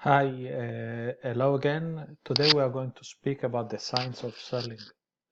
Hi, hello again. Today we are going to speak about the science of selling,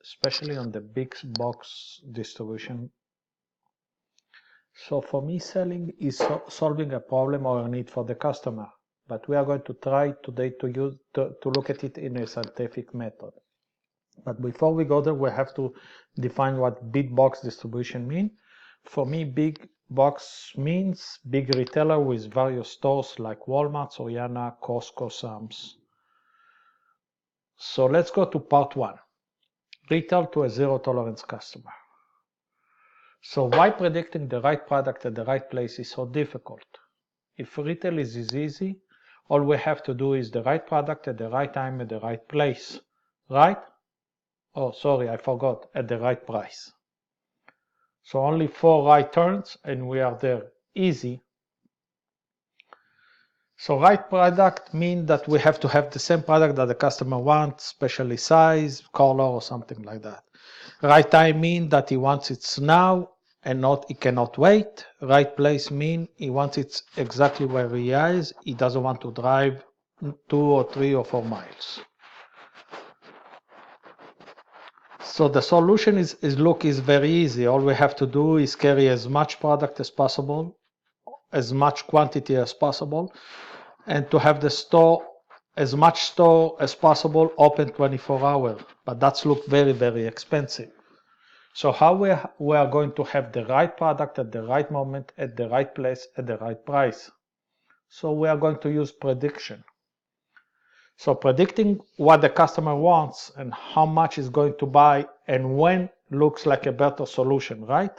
especially on the big box distribution. So for me, selling is solving a problem or a need for the customer, but we are going to try today to look at it in a scientific method. But before we go there, we have to define what big box distribution means. For me, big box means big retailer with various stores like Walmart, Soriana, Costco, Sam's. So let's go to part one, retail to a zero tolerance customer. So why predicting the right product at the right place is so difficult? If retail is easy, all we have to do is the right product at the right time at the right place, right? Oh, sorry, I forgot, at the right price. So only 4 right turns and we are there. Easy. So right product means that we have to have the same product that the customer wants, especially size, color, or something like that. Right time means that he wants it now and he cannot wait. Right place means he wants it exactly where he is. He doesn't want to drive 2 or 3 or 4 miles. So the solution is very easy. All we have to do is carry as much product as possible, as much quantity as possible, and to have the store, as much store as possible, open 24 hours. But that's look very, very expensive. So how we are going to have the right product at the right moment, at the right place, at the right price? So we are going to use prediction. So predicting what the customer wants and how much is going to buy and when looks like a better solution, right?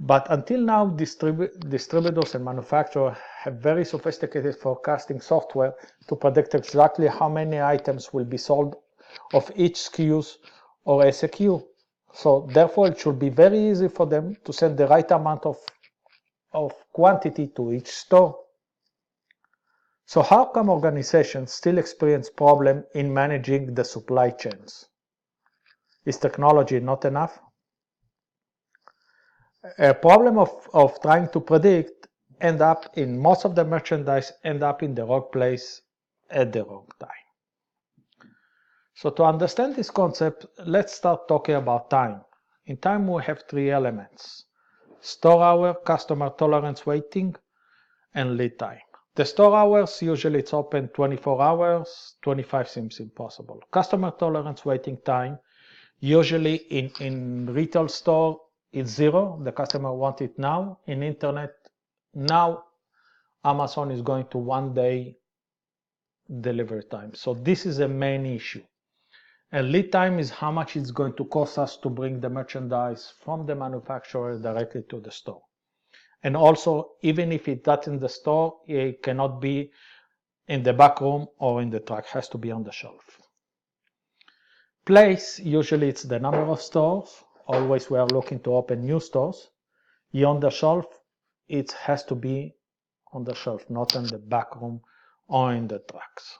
But until now, distributors and manufacturers have very sophisticated forecasting software to predict exactly how many items will be sold of each SKUs or SKU. So therefore, it should be very easy for them to send the right amount of quantity to each store. So how come organizations still experience problems in managing the supply chains? Is technology not enough? A problem of trying to predict most of the merchandise end up in the wrong place at the wrong time. So to understand this concept, let's start talking about time. In time, we have 3 elements: store hour, customer tolerance waiting, and lead time. The store hours, usually it's open 24 hours, 25 seems impossible. Customer tolerance waiting time, usually in retail store, it's 0, the customer wants it now. In internet, now Amazon is going to 1 day delivery time. So this is a main issue. And lead time is how much it's going to cost us to bring the merchandise from the manufacturer directly to the store. And also, even if it's not in the store, it cannot be in the back room or in the truck, it has to be on the shelf. Place, usually it's the number of stores. Always we are looking to open new stores. On the shelf, it has to be on the shelf, not in the back room or in the trucks.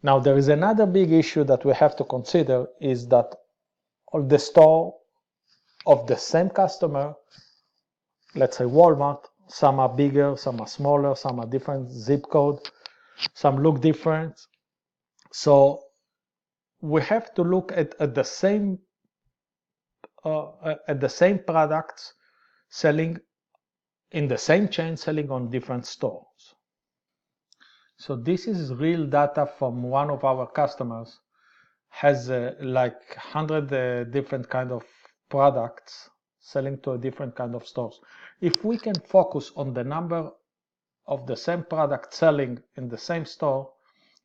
Now, there is another big issue that we have to consider is that all the store of the same customer, let's say Walmart, some are bigger, some are smaller, some are different zip code, some look different. So we have to look at the same products selling in the same chain, selling on different stores. So this is real data from one of our customers, has like 100 different kind of products selling to a different kind of stores. If we can focus on the number of the same product selling in the same store,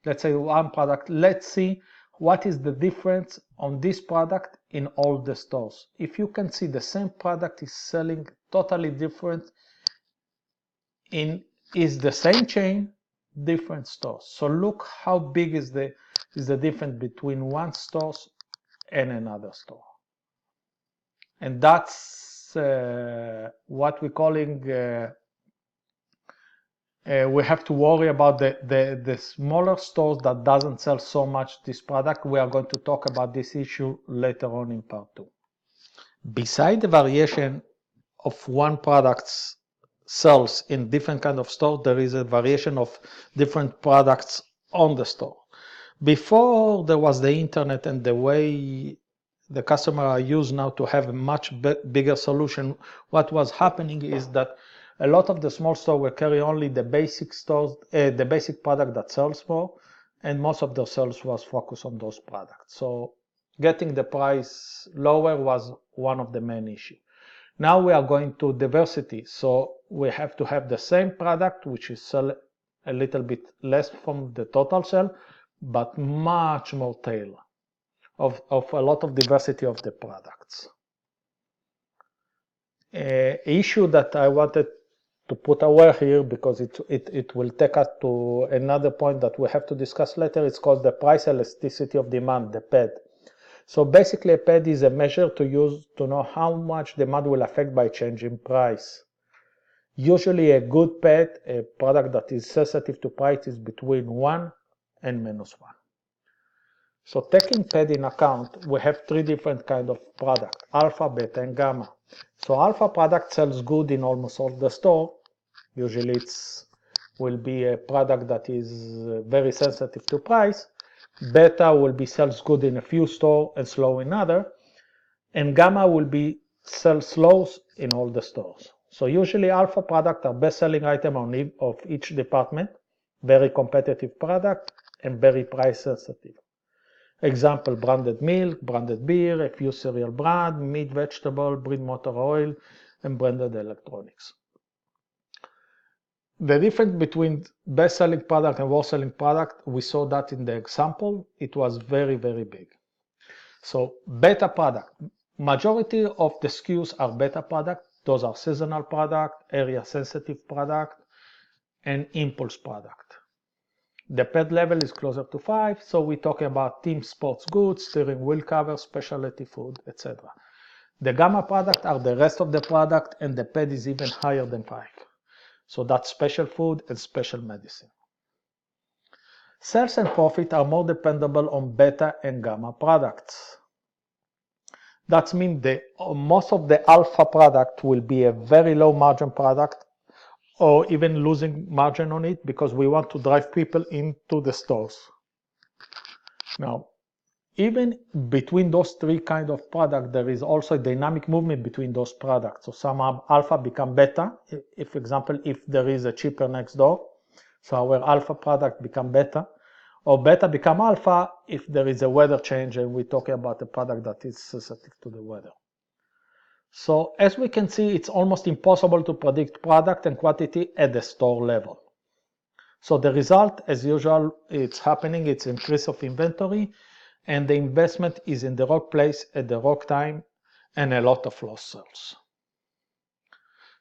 let's say one product, let's see what is the difference on this product in all the stores. If you can see the same product is selling totally different is the same chain, different stores. So look how big is the difference between one store and another store. And that's what we're calling we have to worry about the smaller stores that doesn't sell so much this product. We are going to talk about this issue later on in part 2. Beside the variation of one product's sells in different kind of store, there is a variation of different products on the store. Before there was the internet and the way the customer are used now to have a much bigger solution, what was happening is that a lot of the small stores will carry only the basic stores, the basic product that sells for, and most of their sales was focused on those products. So getting the price lower was one of the main issues. Now we are going to diversity, so we have to have the same product, which is sell a little bit less from the total sale, but much more tail of a lot of diversity of the products. Issue that I wanted to put aware here, because it will take us to another point that we have to discuss later. It's called the price elasticity of demand, the PED. So basically a PED is a measure to use to know how much demand will affect by changing price. Usually a good PED, a product that is sensitive to price, is between 1 and -1. So taking PED in account, we have three different kinds of product: alpha, beta, and gamma. So alpha product sells good in almost all the store. Usually it's will be a product that is very sensitive to price. Beta will be sells good in a few stores and slow in other. And gamma will be sells slow in all the stores. So usually alpha product are best-selling item of each department, very competitive product, and very price sensitive. Example: branded milk, branded beer, a few cereal brand, meat, vegetable, bread, motor oil, and branded electronics. The difference between best-selling product and worst-selling product, we saw that in the example. It was very, very big. So beta product, majority of the SKUs are beta product. Those are seasonal product, area-sensitive product, and impulse product. The PED level is closer to 5, so we're talking about team sports goods, steering wheel covers, specialty food, etc. The gamma product are the rest of the product, and the PED is even higher than 5. So that's special food and special medicine. Sales and profit are more dependable on beta and gamma products. That means most of the alpha product will be a very low margin product, or even losing margin on it, because we want to drive people into the stores. Now, even between those three kinds of products, there is also a dynamic movement between those products. So some alpha become beta, if example, if there is a cheaper next door, so our alpha product become beta, or beta become alpha if there is a weather change and we're talking about a product that is sensitive to the weather. So as we can see, it's almost impossible to predict product and quantity at the store level. So the result, as usual, it's happening, it's increase of inventory, and the investment is in the wrong place at the wrong time, and a lot of lost sales.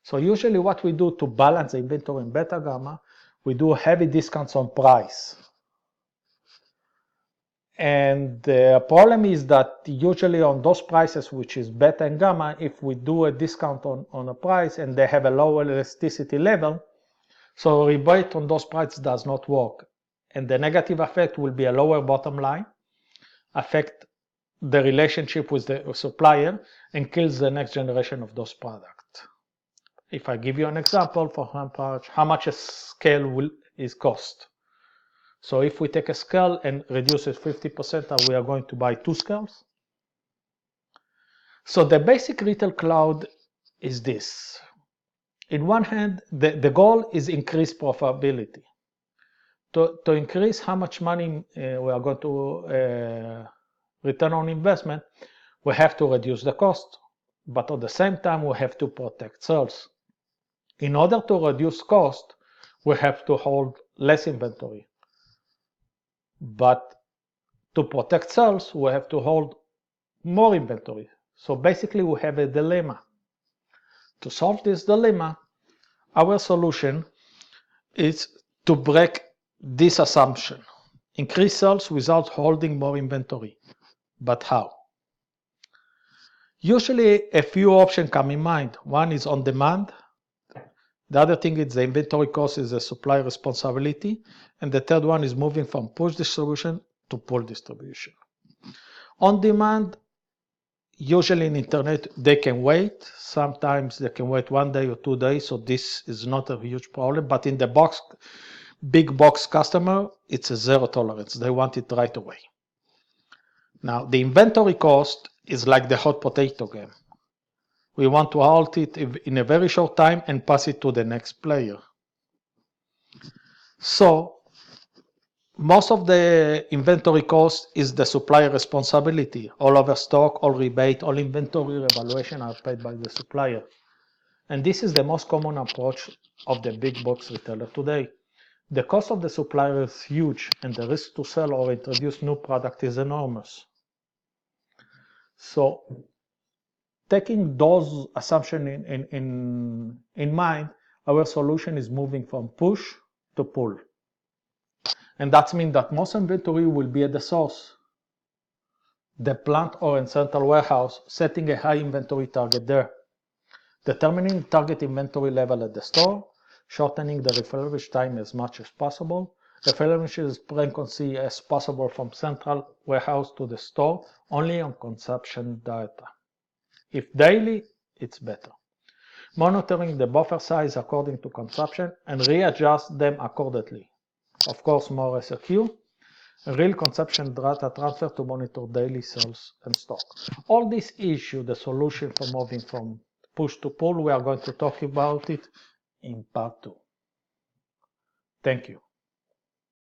So usually what we do to balance the inventory in beta gamma, we do heavy discounts on price. And the problem is that usually on those prices, which is beta and gamma, if we do a discount on a price and they have a lower elasticity level, so rebate on those prices does not work. And the negative effect will be a lower bottom line, affect the relationship with the supplier, and kills the next generation of those products. If I give you an example, for how much a scale is cost. So if we take a scale and reduce it 50%, we are going to buy 2 scales. So the basic retail cloud is this. In one hand, the goal is increase profitability. To increase how much money we are going to return on investment, we have to reduce the cost, but at the same time, we have to protect sales. In order to reduce cost, we have to hold less inventory. But to protect sales, we have to hold more inventory. So basically, we have a dilemma. To solve this dilemma, our solution is to break this assumption. Increase sales without holding more inventory. But how? Usually, a few options come in mind. One is on demand. The other thing is the inventory cost is a supply responsibility. And the third one is moving from push distribution to pull distribution. On demand, Usually in internet, they can wait. Sometimes they can wait 1 day or 2 days, so this is not a huge problem. But in the box, big box customer, it's a zero tolerance. They want it right away. Now, the inventory cost is like the hot potato game. We want to halt it in a very short time and pass it to the next player. So most of the inventory cost is the supplier responsibility. All overstock, all rebate, all inventory revaluation are paid by the supplier. And this is the most common approach of the big box retailer today. The cost of the supplier is huge, and the risk to sell or introduce new product is enormous. So taking those assumptions in mind, our solution is moving from push to pull. And that means that most inventory will be at the source, the plant or in central warehouse, setting a high inventory target there, determining target inventory level at the store, shortening the refurbished time as much as possible, refurbishing as frequency as possible from central warehouse to the store, only on consumption data. If daily, it's better. Monitoring the buffer size according to consumption and readjust them accordingly. Of course, more SRQ, real consumption data transfer to monitor daily sales and stock. All these issues, the solution for moving from push to pull, we are going to talk about it in part 2. Thank you.